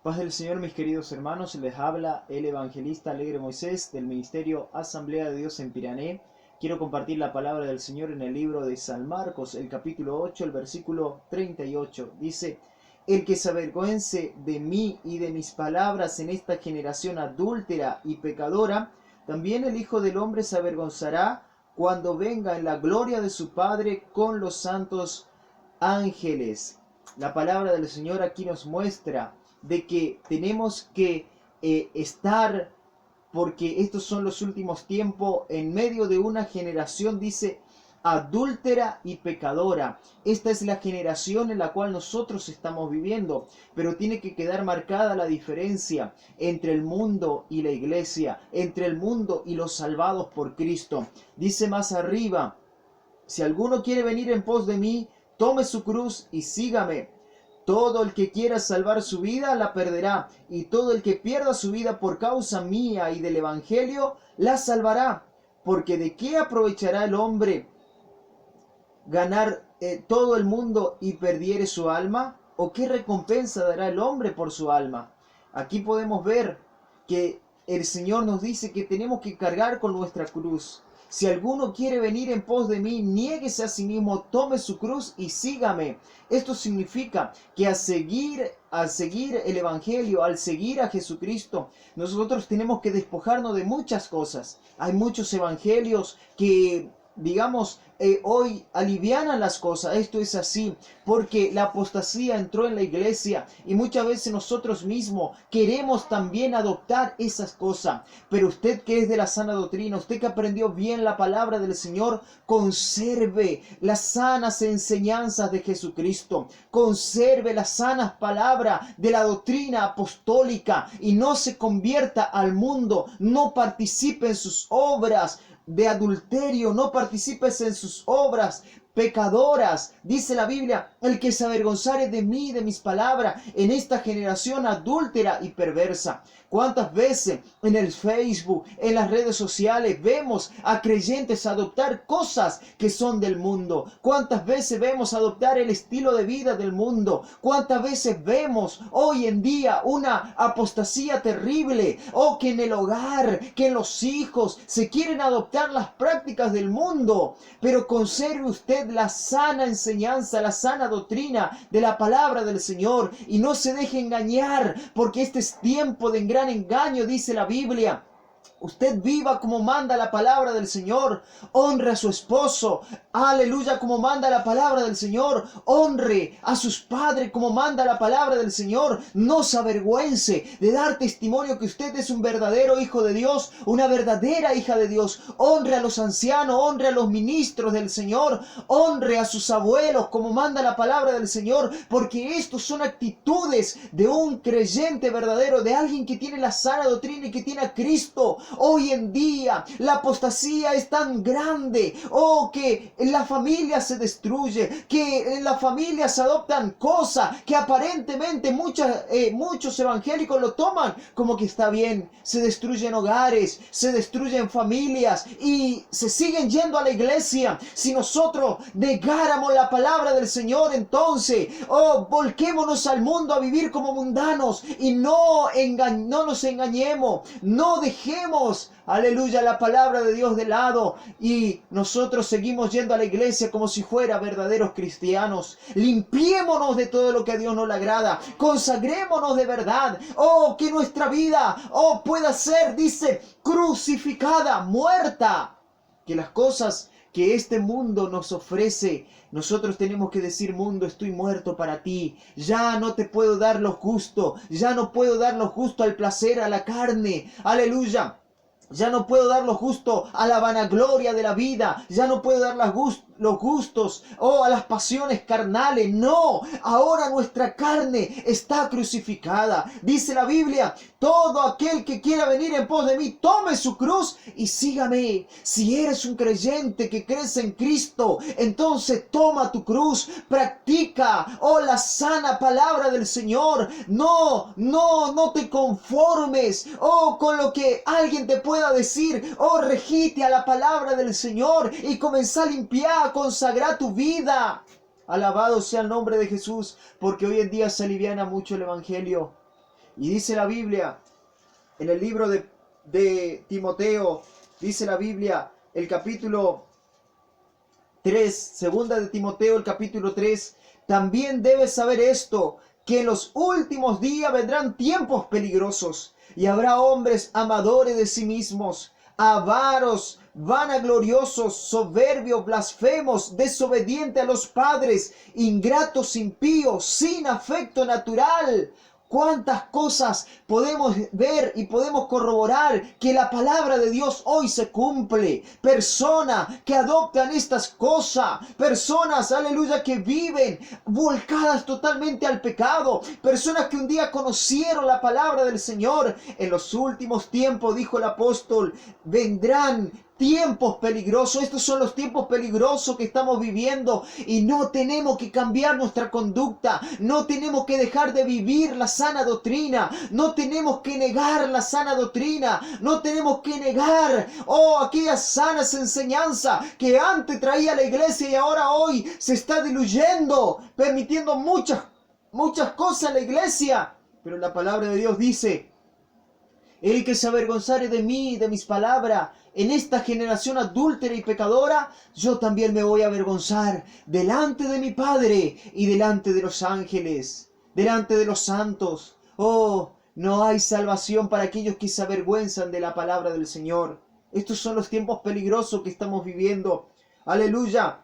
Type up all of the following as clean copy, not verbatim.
Paz del Señor, mis queridos hermanos, les habla el evangelista Alegre Moisés del ministerio Asamblea de Dios en Pirané. Quiero compartir la palabra del Señor en el libro de San Marcos, el capítulo 8, el versículo 38. Dice: el que se avergüence de mí y de mis palabras en esta generación adúltera y pecadora, también el Hijo del Hombre se avergonzará cuando venga en la gloria de su Padre con los santos ángeles. La palabra del Señor aquí nos muestra de que tenemos que estar, porque estos son los últimos tiempos, en medio de una generación, dice, adúltera y pecadora. Esta es la generación en la cual nosotros estamos viviendo, pero tiene que quedar marcada la diferencia entre el mundo y la iglesia, entre el mundo y los salvados por Cristo. Dice más arriba: si alguno quiere venir en pos de mí, tome su cruz y sígame. Todo el que quiera salvar su vida la perderá, y todo el que pierda su vida por causa mía y del Evangelio la salvará. Porque ¿de qué aprovechará el hombre ganar todo el mundo y perdiere su alma? ¿O qué recompensa dará el hombre por su alma? Aquí podemos ver que el Señor nos dice que tenemos que cargar con nuestra cruz. Si alguno quiere venir en pos de mí, niéguese a sí mismo, tome su cruz y sígame. Esto significa que al seguir el Evangelio, al seguir a Jesucristo, nosotros tenemos que despojarnos de muchas cosas. Hay muchos evangelios que, digamos, hoy alivianan las cosas. Esto es así porque la apostasía entró en la iglesia y muchas veces nosotros mismos queremos también adoptar esas cosas. Pero usted que es de la sana doctrina, usted que aprendió bien la palabra del Señor, conserve las sanas enseñanzas de Jesucristo, conserve las sanas palabras de la doctrina apostólica y no se convierta al mundo, no participe en sus obras de adulterio, no participes en sus obras pecadoras. Dice la Biblia: el que se avergonzare de mí y de mis palabras en esta generación adúltera y perversa. ¿Cuántas veces en el Facebook, en las redes sociales, vemos a creyentes adoptar cosas que son del mundo? ¿Cuántas veces vemos adoptar el estilo de vida del mundo? ¿Cuántas veces vemos hoy en día una apostasía terrible? O que en el hogar, que en los hijos se quieren adoptar las prácticas del mundo. Pero conserve usted la sana enseñanza, la sana doctrina de la palabra del Señor y no se deje engañar, porque este es tiempo de gran engaño, dice la Biblia. Usted viva como manda la palabra del Señor. Honre a su esposo. Aleluya, como manda la palabra del Señor. Honre a sus padres como manda la palabra del Señor. No se avergüence de dar testimonio que usted es un verdadero hijo de Dios, una verdadera hija de Dios. Honre a los ancianos, honre a los ministros del Señor. Honre a sus abuelos como manda la palabra del Señor, porque estos son actitudes de un creyente verdadero, de alguien que tiene la sana doctrina y que tiene a Cristo. Hoy en día la apostasía es tan grande, que en la familia se destruye, que en la familia se adoptan cosas que aparentemente muchos evangélicos lo toman como que está bien. Se destruyen hogares, se destruyen familias y se siguen yendo a la iglesia. Si nosotros negáramos la palabra del Señor, entonces volquémonos al mundo a vivir como mundanos y no nos engañemos, no dejemos, aleluya, la palabra de Dios de lado y nosotros seguimos yendo a la iglesia como si fuera verdaderos cristianos. Limpiémonos de todo lo que a Dios no le agrada, consagrémonos de verdad, que nuestra vida pueda ser, dice, crucificada, muerta, que las cosas que este mundo nos ofrece, nosotros tenemos que decir: mundo, estoy muerto para ti, ya no te puedo dar los gustos, ya no puedo dar los gustos al placer, a la carne, aleluya. Ya no puedo dar los gustos a la vanagloria de la vida. Ya no puedo dar los gustos a las pasiones carnales. No, ahora nuestra carne está crucificada. Dice la Biblia: todo aquel que quiera venir en pos de mí, tome su cruz y sígame. Si eres un creyente que crees en Cristo, entonces toma tu cruz, practica la sana palabra del Señor. No te conformes con lo que alguien te pueda decir. Regite a la palabra del Señor y comenzá a limpiar, a consagrar tu vida. Alabado sea el nombre de Jesús, porque hoy en día se aliviana mucho el evangelio. Y dice la Biblia, en el libro de Timoteo, dice la Biblia, el capítulo 3, segunda de Timoteo, el capítulo 3, también debes saber esto, que en los últimos días vendrán tiempos peligrosos, y habrá hombres amadores de sí mismos, avaros, vanagloriosos, soberbios, blasfemos, desobedientes a los padres, ingratos, impíos, sin afecto natural. Cuántas cosas podemos ver y podemos corroborar que la palabra de Dios hoy se cumple. Personas que adoptan estas cosas. Personas, aleluya, que viven volcadas totalmente al pecado. Personas que un día conocieron la palabra del Señor. En los últimos tiempos, dijo el apóstol, vendrán tiempos peligrosos. Estos son los tiempos peligrosos que estamos viviendo y no tenemos que cambiar nuestra conducta, no tenemos que dejar de vivir la sana doctrina, no tenemos que negar la sana doctrina, no tenemos que negar aquellas sanas enseñanzas que antes traía la iglesia y ahora hoy se está diluyendo, permitiendo muchas cosas en la iglesia. Pero la palabra de Dios dice: el que se avergonzare de mí y de mis palabras en esta generación adúltera y pecadora, yo también me voy a avergonzar delante de mi Padre y delante de los ángeles, delante de los santos. Oh, no hay salvación para aquellos que se avergüenzan de la palabra del Señor. Estos son los tiempos peligrosos que estamos viviendo. Aleluya.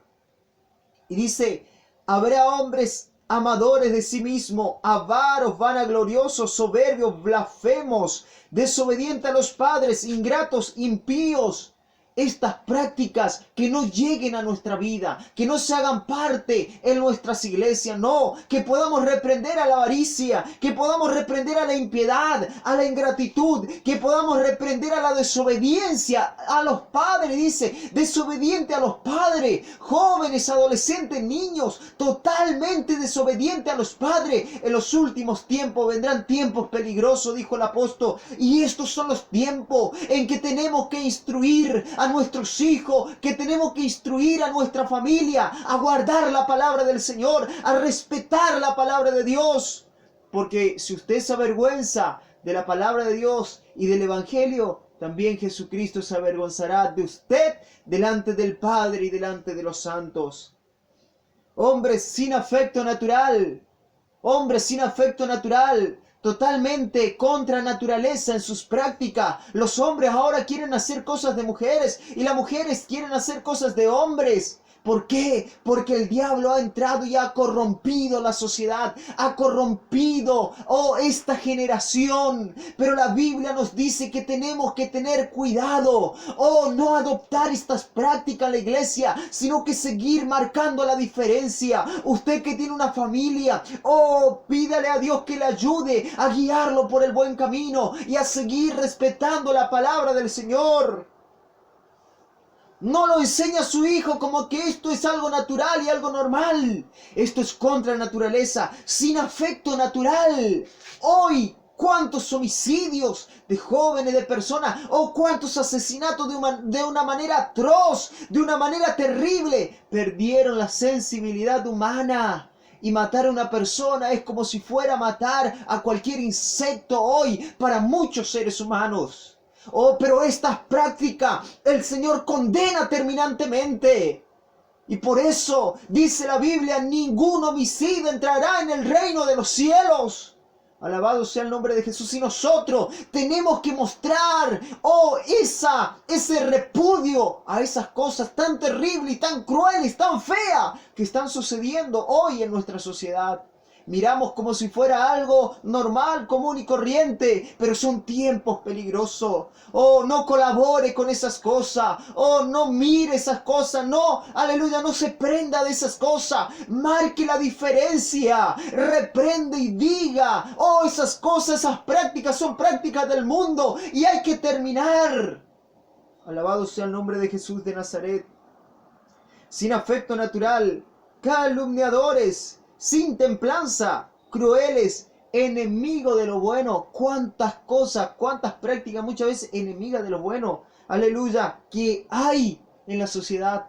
Y dice, habrá hombres amadores de sí mismos, avaros, vanagloriosos, soberbios, blasfemos, desobedientes a los padres, ingratos, impíos. Estas prácticas que no lleguen a nuestra vida, que no se hagan parte en nuestras iglesias, no, que podamos reprender a la avaricia, que podamos reprender a la impiedad, a la ingratitud, que podamos reprender a la desobediencia a los padres, dice, desobediente a los padres, jóvenes, adolescentes, niños, totalmente desobediente a los padres. En los últimos tiempos vendrán tiempos peligrosos, dijo el apóstol, y estos son los tiempos en que tenemos que instruir a nuestros hijos, que tenemos que instruir a nuestra familia a guardar la palabra del Señor, a respetar la palabra de Dios. Porque si usted se avergüenza de la palabra de Dios y del Evangelio, también Jesucristo se avergonzará de usted delante del Padre y delante de los santos. Hombres sin afecto natural, hombres sin afecto natural, totalmente contra naturaleza en sus prácticas. Los hombres ahora quieren hacer cosas de mujeres y las mujeres quieren hacer cosas de hombres. ¿Por qué? Porque el diablo ha entrado y ha corrompido la sociedad, ha corrompido esta generación. Pero la Biblia nos dice que tenemos que tener cuidado, no adoptar estas prácticas en la iglesia, sino que seguir marcando la diferencia. Usted que tiene una familia, pídale a Dios que le ayude a guiarlo por el buen camino y a seguir respetando la palabra del Señor. No lo enseña a su hijo como que esto es algo natural y algo normal. Esto es contra naturaleza, sin afecto natural. Hoy, cuántos homicidios de jóvenes, de personas, cuántos asesinatos de una manera atroz, de una manera terrible, perdieron la sensibilidad humana. Y matar a una persona es como si fuera matar a cualquier insecto hoy para muchos seres humanos. Pero esta práctica el Señor condena terminantemente. Y por eso dice la Biblia, ningún homicida entrará en el reino de los cielos. Alabado sea el nombre de Jesús. Y nosotros tenemos que mostrar, ese repudio a esas cosas tan terribles y tan crueles, tan feas que están sucediendo hoy en nuestra sociedad. Miramos como si fuera algo normal, común y corriente, pero son tiempos peligrosos. No colabore con esas cosas. No mire esas cosas. No, aleluya, no se prenda de esas cosas. Marque la diferencia. Reprende y diga, esas cosas, esas prácticas son prácticas del mundo y hay que terminar. Alabado sea el nombre de Jesús de Nazaret. Sin afecto natural, calumniadores, sin templanza, crueles, enemigos de lo bueno. Cuántas cosas, cuántas prácticas muchas veces enemigas de lo bueno, aleluya, que hay en la sociedad.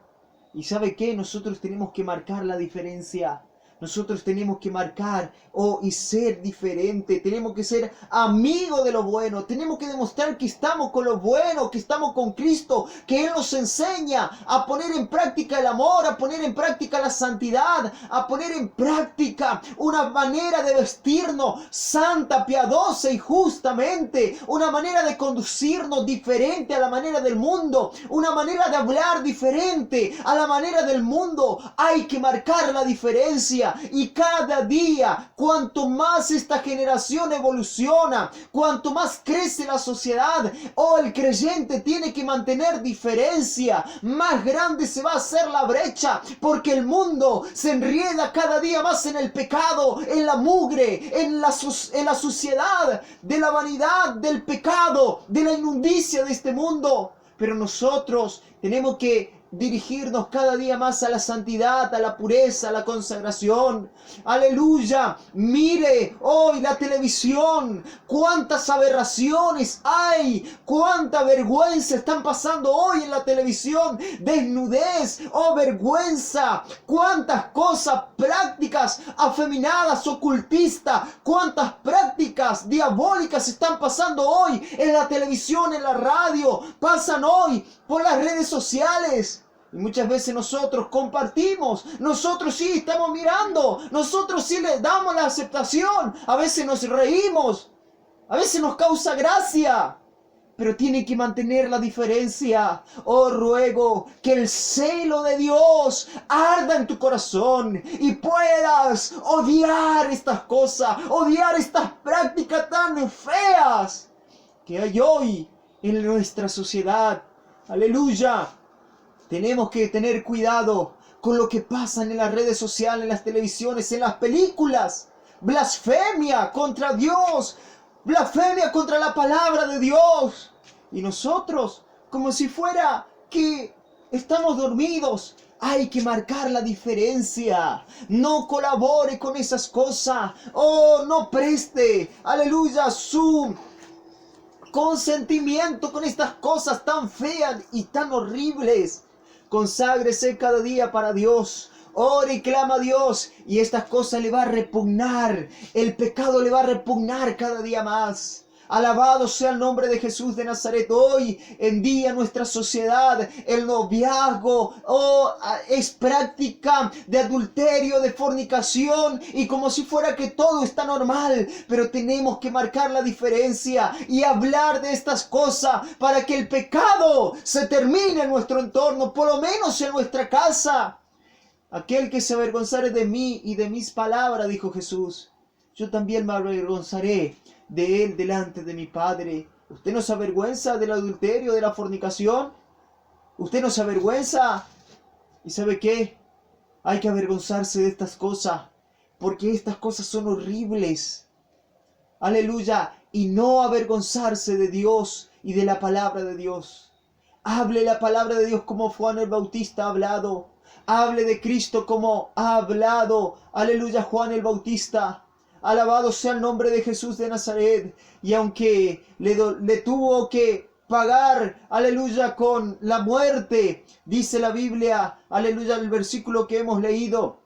Y ¿sabe qué? Nosotros tenemos que marcar la diferencia. Nosotros tenemos que marcar y ser diferente. Tenemos que ser amigos de lo bueno. Tenemos que demostrar que estamos con lo bueno, que estamos con Cristo, que Él nos enseña a poner en práctica el amor, a poner en práctica la santidad, a poner en práctica una manera de vestirnos santa, piadosa y justamente, una manera de conducirnos diferente a la manera del mundo, una manera de hablar diferente a la manera del mundo. Hay que marcar la diferencia. Y cada día, cuanto más esta generación evoluciona, cuanto más crece la sociedad, el creyente tiene que mantener diferencia, más grande se va a hacer la brecha, porque el mundo se enrieda cada día más en el pecado, en la mugre, en la suciedad de la vanidad, del pecado, de la inmundicia de este mundo. Pero nosotros tenemos que dirigirnos cada día más a la santidad, a la pureza, a la consagración. Aleluya. Mire hoy la televisión. Cuántas aberraciones hay. Cuánta vergüenza están pasando hoy en la televisión. Desnudez. Oh, vergüenza. Cuántas cosas, prácticas afeminadas, ocultistas. Cuántas prácticas diabólicas están pasando hoy en la televisión, en la radio. Pasan hoy por las redes sociales. Y muchas veces nosotros compartimos, nosotros sí estamos mirando, nosotros sí le damos la aceptación, a veces nos reímos, a veces nos causa gracia, pero tiene que mantener la diferencia. Oh, ruego que el celo de Dios arda en tu corazón y puedas odiar estas cosas, odiar estas prácticas tan feas que hay hoy en nuestra sociedad. Aleluya. Tenemos que tener cuidado con lo que pasa en las redes sociales, en las televisiones, en las películas. Blasfemia contra Dios. Blasfemia contra la palabra de Dios. Y nosotros, como si fuera que estamos dormidos, hay que marcar la diferencia. No colabore con esas cosas. Oh, no preste, aleluya, su consentimiento con estas cosas tan feas y tan horribles. Conságrese cada día para Dios. Ore y clama a Dios. Y estas cosas le va a repugnar. El pecado le va a repugnar cada día más. Alabado sea el nombre de Jesús de Nazaret. Hoy en día nuestra sociedad, el noviazgo es práctica de adulterio, de fornicación, y como si fuera que todo está normal. Pero tenemos que marcar la diferencia y hablar de estas cosas para que el pecado se termine en nuestro entorno, por lo menos en nuestra casa. Aquel que se avergonzare de mí y de mis palabras, dijo Jesús, yo también me avergonzaré de él delante de mi Padre. ¿Usted no se avergüenza del adulterio, de la fornicación? ¿Usted no se avergüenza? ¿Y sabe qué? Hay que avergonzarse de estas cosas, porque estas cosas son horribles. Aleluya. Y no avergonzarse de Dios y de la palabra de Dios. Hable la palabra de Dios como Juan el Bautista ha hablado. Hable de Cristo como ha hablado. Aleluya, Juan el Bautista. Alabado sea el nombre de Jesús de Nazaret. Y aunque le tuvo que pagar, aleluya, con la muerte, dice la Biblia, aleluya, el versículo que hemos leído,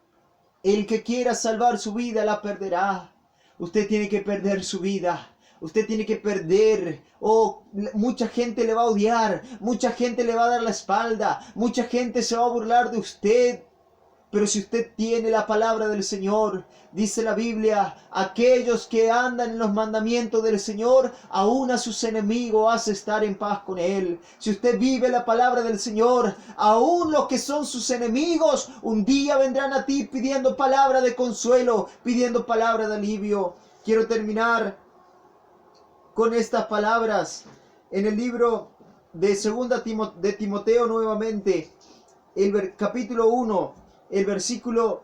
el que quiera salvar su vida la perderá. Usted tiene que perder su vida. Usted tiene que perder. Mucha gente le va a odiar. Mucha gente le va a dar la espalda. Mucha gente se va a burlar de usted. Pero si usted tiene la palabra del Señor, dice la Biblia, aquellos que andan en los mandamientos del Señor, aún a sus enemigos hace estar en paz con Él. Si usted vive la palabra del Señor, aún los que son sus enemigos, un día vendrán a ti pidiendo palabra de consuelo, pidiendo palabra de alivio. Quiero terminar con estas palabras en el libro de 2 de Timoteo nuevamente, el capítulo 1. El versículo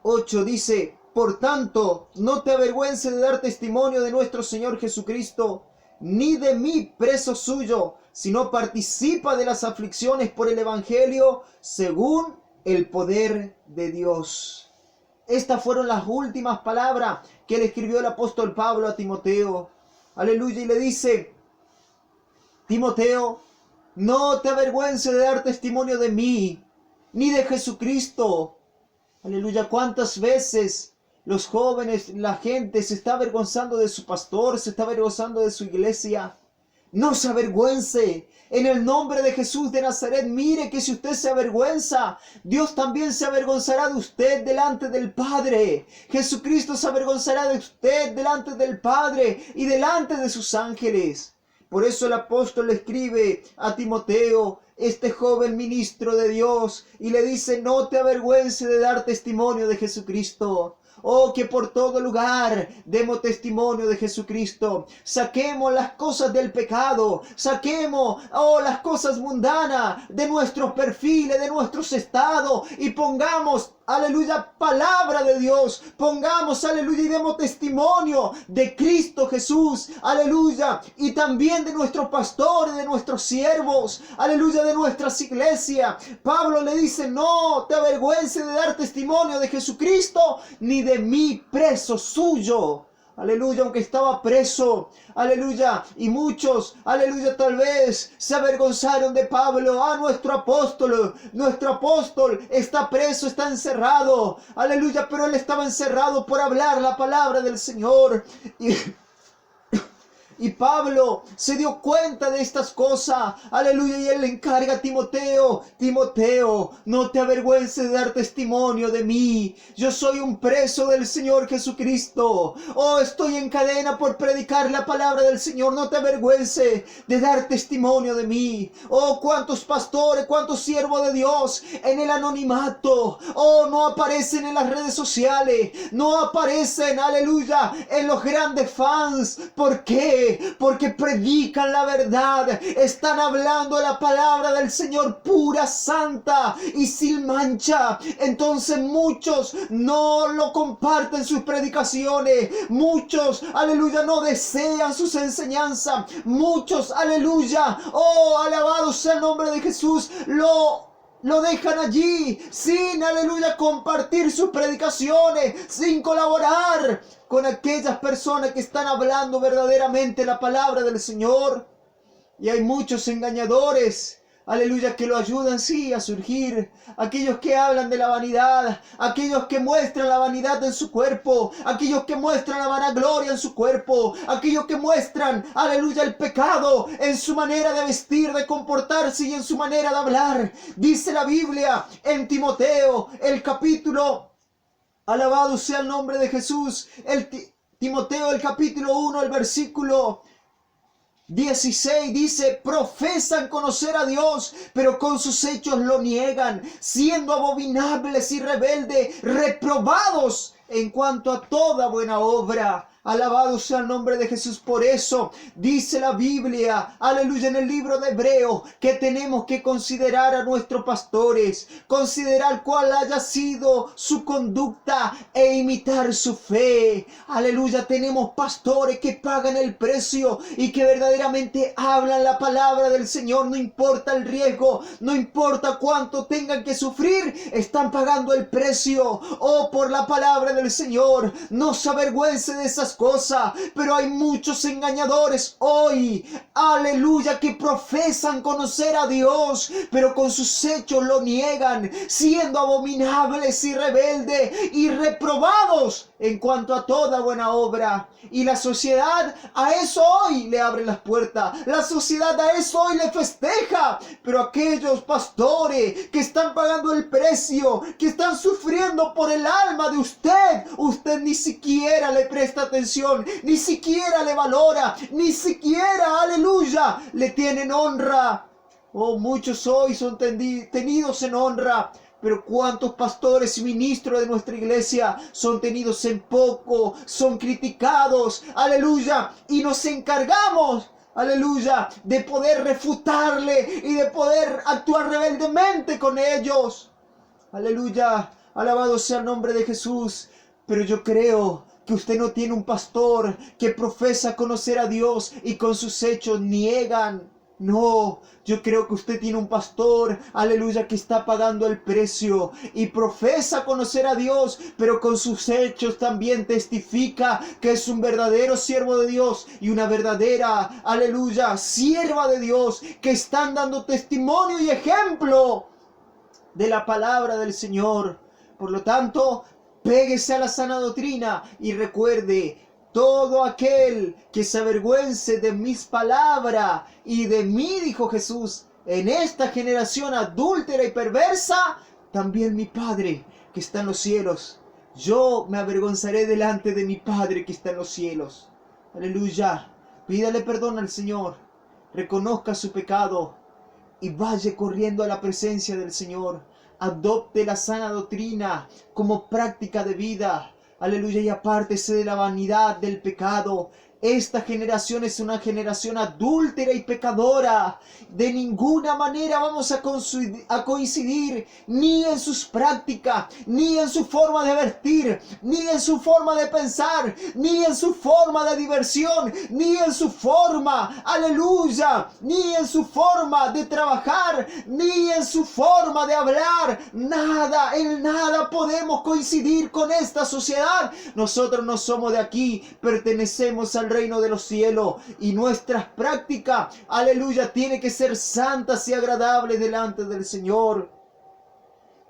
8 dice, por tanto, no te avergüences de dar testimonio de nuestro Señor Jesucristo, ni de mí preso suyo, sino participa de las aflicciones por el Evangelio según el poder de Dios. Estas fueron las últimas palabras que le escribió el apóstol Pablo a Timoteo. Aleluya, y le dice, Timoteo, no te avergüences de dar testimonio de mí, ni de Jesucristo, Aleluya, ¿cuántas veces los jóvenes, la gente se está avergonzando de su pastor, se está avergonzando de su iglesia? No se avergüence. En el nombre de Jesús de Nazaret, mire que si usted se avergüenza, Dios también se avergonzará de usted delante del Padre. Jesucristo se avergonzará de usted delante del Padre y delante de sus ángeles. Por eso el apóstol le escribe a Timoteo, este joven ministro de Dios, y le dice: no te avergüences de dar testimonio de Jesucristo. Oh, que por todo lugar demos testimonio de Jesucristo. Saquemos las cosas del pecado. Saquemos, las cosas mundanas de nuestros perfiles, de nuestros estados. Y pongamos, aleluya, palabra de Dios. Pongamos, aleluya, y demos testimonio de Cristo Jesús. Aleluya. Y también de nuestros pastores, de nuestros siervos. Aleluya, de nuestras iglesias. Pablo le dice: no te avergüences de dar testimonio de Jesucristo, ni de mí preso suyo. Aleluya, aunque estaba preso, aleluya, y muchos, aleluya, tal vez se avergonzaron de Pablo. Nuestro apóstol está preso, está encerrado, aleluya, pero él estaba encerrado por hablar la palabra del Señor. Y Pablo se dio cuenta de estas cosas, aleluya, y él le encarga a Timoteo: Timoteo, no te avergüences de dar testimonio de mí. Yo soy un preso del Señor Jesucristo. Estoy en cadena por predicar la palabra del Señor. No te avergüences de dar testimonio de mí. Cuántos pastores, cuántos siervos de Dios en el anonimato, no aparecen en las redes sociales, no aparecen, aleluya, en los grandes fans. ¿Por qué? Porque predican la verdad, están hablando la palabra del Señor pura, santa y sin mancha. Entonces muchos no lo comparten sus predicaciones, muchos, aleluya, no desean sus enseñanzas, muchos, aleluya, alabado sea el nombre de Jesús, lo dejan allí sin, aleluya, compartir sus predicaciones, sin colaborar con aquellas personas que están hablando verdaderamente la palabra del Señor. Y hay muchos engañadores, aleluya, que lo ayudan, sí, a surgir. Aquellos que hablan de la vanidad, aquellos que muestran la vanidad en su cuerpo, aquellos que muestran la vanagloria en su cuerpo, aquellos que muestran, aleluya, el pecado en su manera de vestir, de comportarse y en su manera de hablar. Dice la Biblia en Timoteo, el capítulo, alabado sea el nombre de Jesús, Timoteo, el capítulo 1, el versículo 16 dice: profesan conocer a Dios, pero con sus hechos lo niegan, siendo abominables y rebeldes, reprobados en cuanto a toda buena obra. Alabado sea el nombre de Jesús. Por eso dice la Biblia, aleluya, en el libro de Hebreos, que tenemos que considerar a nuestros pastores, considerar cuál haya sido su conducta e imitar su fe. Aleluya, tenemos pastores que pagan el precio y que verdaderamente hablan la palabra del Señor. No importa el riesgo, no importa cuánto tengan que sufrir, están pagando el precio, por la palabra del Señor. No se avergüence de esas cosas, pero hay muchos engañadores hoy, aleluya, que profesan conocer a Dios, pero con sus hechos lo niegan, siendo abominables y rebeldes y reprobados en cuanto a toda buena obra. Y la sociedad a eso hoy le abre las puertas, la sociedad a eso hoy le festeja. Pero aquellos pastores que están pagando el precio, que están sufriendo por el alma de usted ni siquiera le presta atención, ni siquiera le valora, ni siquiera, aleluya, le tienen honra. Muchos hoy son tenidos en honra, pero cuántos pastores y ministros de nuestra iglesia son tenidos en poco, son criticados, aleluya, y nos encargamos, aleluya, de poder refutarle y de poder actuar rebeldemente con ellos. Aleluya, alabado sea el nombre de Jesús. Pero yo creo que usted no tiene un pastor que profesa conocer a Dios y con sus hechos niegan. No, yo creo que usted tiene un pastor, aleluya, que está pagando el precio y profesa conocer a Dios, pero con sus hechos también testifica que es un verdadero siervo de Dios y una verdadera, aleluya, sierva de Dios, que están dando testimonio y ejemplo de la palabra del Señor. Por lo tanto, péguese a la sana doctrina y recuerde, todo aquel que se avergüence de mis palabras y de mí, dijo Jesús, en esta generación adúltera y perversa, también mi Padre que está en los cielos, yo me avergonzaré delante de mi Padre que está en los cielos. Aleluya. Pídale perdón al Señor, reconozca su pecado y vaya corriendo a la presencia del Señor. Adopte la sana doctrina como práctica de vida. Aleluya, y apártese de la vanidad del pecado. Esta generación es una generación adúltera y pecadora. De ninguna manera vamos a coincidir ni en sus prácticas, ni en su forma de vestir, ni en su forma de pensar, ni en su forma de diversión, ni en su forma, aleluya, ni en su forma de trabajar, ni en su forma de hablar. Nada, en nada podemos coincidir con esta sociedad. Nosotros no somos de aquí, pertenecemos al reino de los cielos y nuestras prácticas, aleluya, tiene que ser santas y agradables delante del Señor.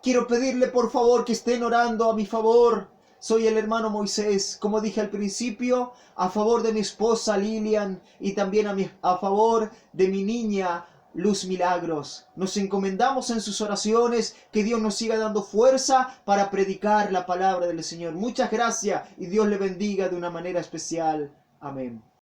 Quiero pedirle por favor que estén orando a mi favor. Soy el hermano Moisés, como dije al principio, a favor de mi esposa Lilian y también a favor de mi niña Luz Milagros. Nos encomendamos en sus oraciones, que Dios nos siga dando fuerza para predicar la palabra del Señor. Muchas gracias y Dios le bendiga de una manera especial. Amén.